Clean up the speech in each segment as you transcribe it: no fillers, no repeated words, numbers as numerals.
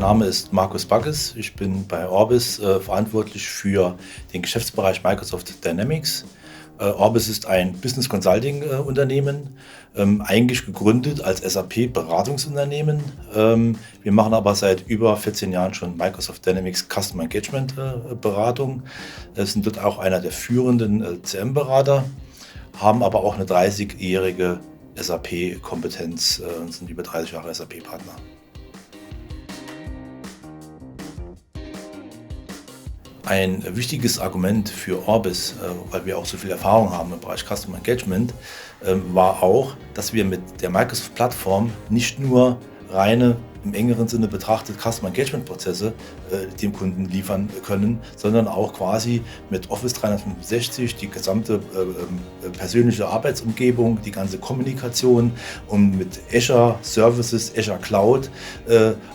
Name ist Markus Bagges. Ich bin bei Orbis verantwortlich für den Geschäftsbereich Microsoft Dynamics. Orbis ist ein Business Consulting Unternehmen, eigentlich gegründet als SAP-Beratungsunternehmen. Wir machen aber seit über 14 Jahren schon Microsoft Dynamics Customer Engagement Beratung. Wir sind dort auch einer der führenden CM-Berater, haben aber auch eine 30-jährige SAP-Kompetenz und sind über 30 Jahre SAP-Partner. Ein wichtiges Argument für Orbis, weil wir auch so viel Erfahrung haben im Bereich Customer Engagement, war auch, dass wir mit der Microsoft-Plattform nicht nur reine, im engeren Sinne betrachtet, Customer Engagement-Prozesse dem Kunden liefern können, sondern auch quasi mit Office 365 die gesamte persönliche Arbeitsumgebung, die ganze Kommunikation und mit Azure Services, Azure Cloud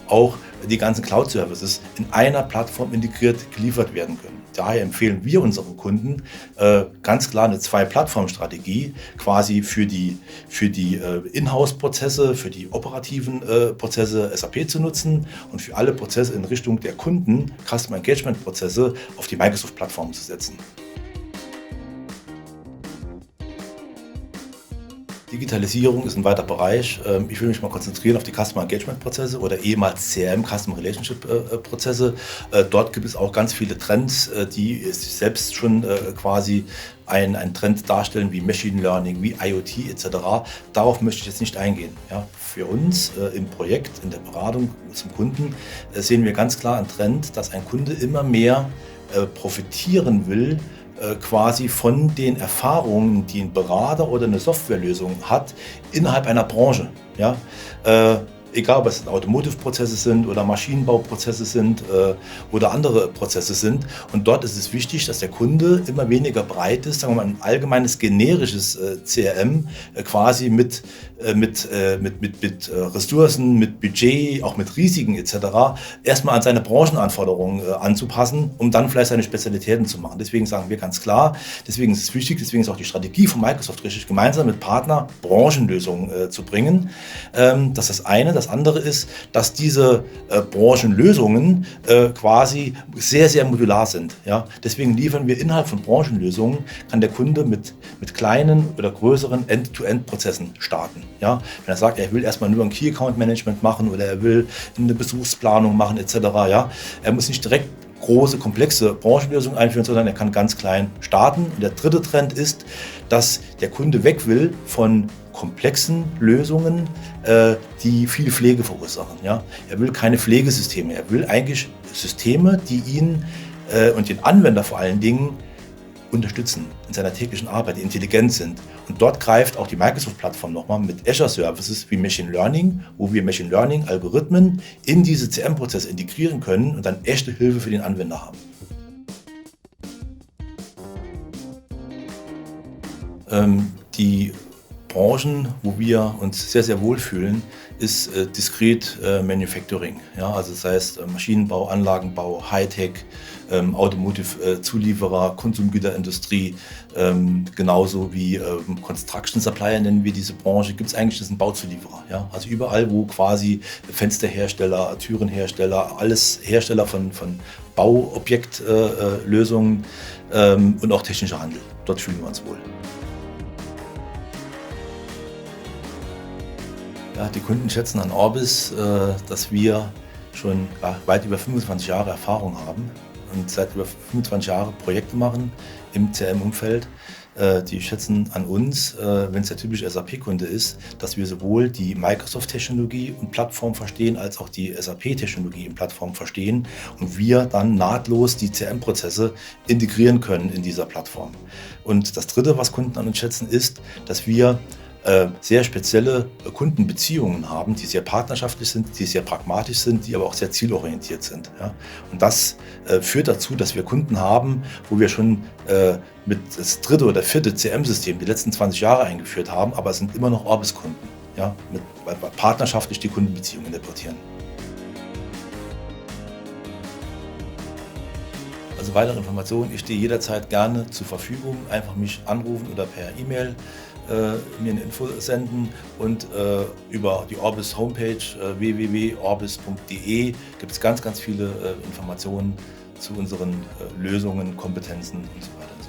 auch die ganzen Cloud-Services in einer Plattform integriert geliefert werden können. Daher empfehlen wir unseren Kunden ganz klar eine Zwei-Plattform-Strategie quasi für die Inhouse-Prozesse, für die operativen Prozesse SAP zu nutzen und für alle Prozesse in Richtung der Kunden, Customer Engagement-Prozesse, auf die Microsoft-Plattform zu setzen. Digitalisierung ist ein weiter Bereich. Ich will mich mal konzentrieren auf die Customer Engagement Prozesse oder ehemals CRM, Customer Relationship Prozesse. Dort gibt es auch ganz viele Trends, die selbst schon quasi einen Trend darstellen wie Machine Learning, wie IoT etc. Darauf möchte ich jetzt nicht eingehen. Ja, für uns im Projekt, in der Beratung zum Kunden sehen wir ganz klar einen Trend, dass ein Kunde immer mehr profitieren will, quasi von den Erfahrungen, die ein Berater oder eine Softwarelösung hat, innerhalb einer Branche. Ja? Egal, ob es Automotive-Prozesse sind oder Maschinenbauprozesse sind oder andere Prozesse sind. Und dort ist es wichtig, dass der Kunde immer weniger bereit ist, sagen wir mal, ein allgemeines generisches CRM quasi mit Ressourcen, mit Budget, auch mit Risiken etc. erstmal an seine Branchenanforderungen anzupassen, um dann vielleicht seine Spezialitäten zu machen. Deswegen sagen wir ganz klar, deswegen ist es wichtig, deswegen ist auch die Strategie von Microsoft richtig, gemeinsam mit Partner Branchenlösungen zu bringen. Das ist das eine. Das andere ist, dass diese Branchenlösungen quasi sehr, sehr modular sind. Ja? Deswegen liefern wir innerhalb von Branchenlösungen, kann der Kunde mit kleinen oder größeren End-to-End-Prozessen starten. Ja? Wenn er sagt, er will erstmal nur ein Key-Account-Management machen oder er will eine Besuchsplanung machen etc. Ja? Er muss nicht direkt große, komplexe Branchenlösungen einführen, sondern er kann ganz klein starten. Und der dritte Trend ist, dass der Kunde weg will von komplexen Lösungen, die viel Pflege verursachen. Ja? Er will keine Pflegesysteme, er will eigentlich Systeme, die ihn und den Anwender vor allen Dingen unterstützen in seiner täglichen Arbeit, die intelligent sind. Und dort greift auch die Microsoft-Plattform nochmal mit Azure Services wie Machine Learning, wo wir Machine Learning-Algorithmen in diese CM-Prozesse integrieren können und dann echte Hilfe für den Anwender haben. Die Branchen, wo wir uns sehr, sehr wohlfühlen, ist Discrete Manufacturing. Ja, also das heißt Maschinenbau, Anlagenbau, Hightech, Automotive-Zulieferer, Konsumgüterindustrie, genauso wie Construction Supplier nennen wir diese Branche, gibt es eigentlich, das sind Bauzulieferer. Ja? Also überall, wo quasi Fensterhersteller, Türenhersteller, alles Hersteller von Bauobjektlösungen und auch technischer Handel. Dort fühlen wir uns wohl. Ja, die Kunden schätzen an Orbis, dass wir schon weit über 25 Jahre Erfahrung haben und seit über 25 Jahren Projekte machen im CRM-Umfeld. Die schätzen an uns, wenn es der typische SAP-Kunde ist, dass wir sowohl die Microsoft-Technologie und Plattform verstehen, als auch die SAP-Technologie und Plattform verstehen und wir dann nahtlos die CRM-Prozesse integrieren können in dieser Plattform. Und das Dritte, was Kunden an uns schätzen, ist, dass wir sehr spezielle Kundenbeziehungen haben, die sehr partnerschaftlich sind, die sehr pragmatisch sind, die aber auch sehr zielorientiert sind. Ja? Und das führt dazu, dass wir Kunden haben, wo wir schon mit das dritte oder vierte CM-System die letzten 20 Jahre eingeführt haben, aber es sind immer noch Orbis-Kunden, ja? Weil wir partnerschaftlich die Kundenbeziehungen interpretieren. Also weitere Informationen, ich stehe jederzeit gerne zur Verfügung, einfach mich anrufen oder per E-Mail mir eine Info senden und über die Orbis Homepage www.orbis.de gibt es ganz, ganz viele Informationen zu unseren Lösungen, Kompetenzen und so weiter und so fort.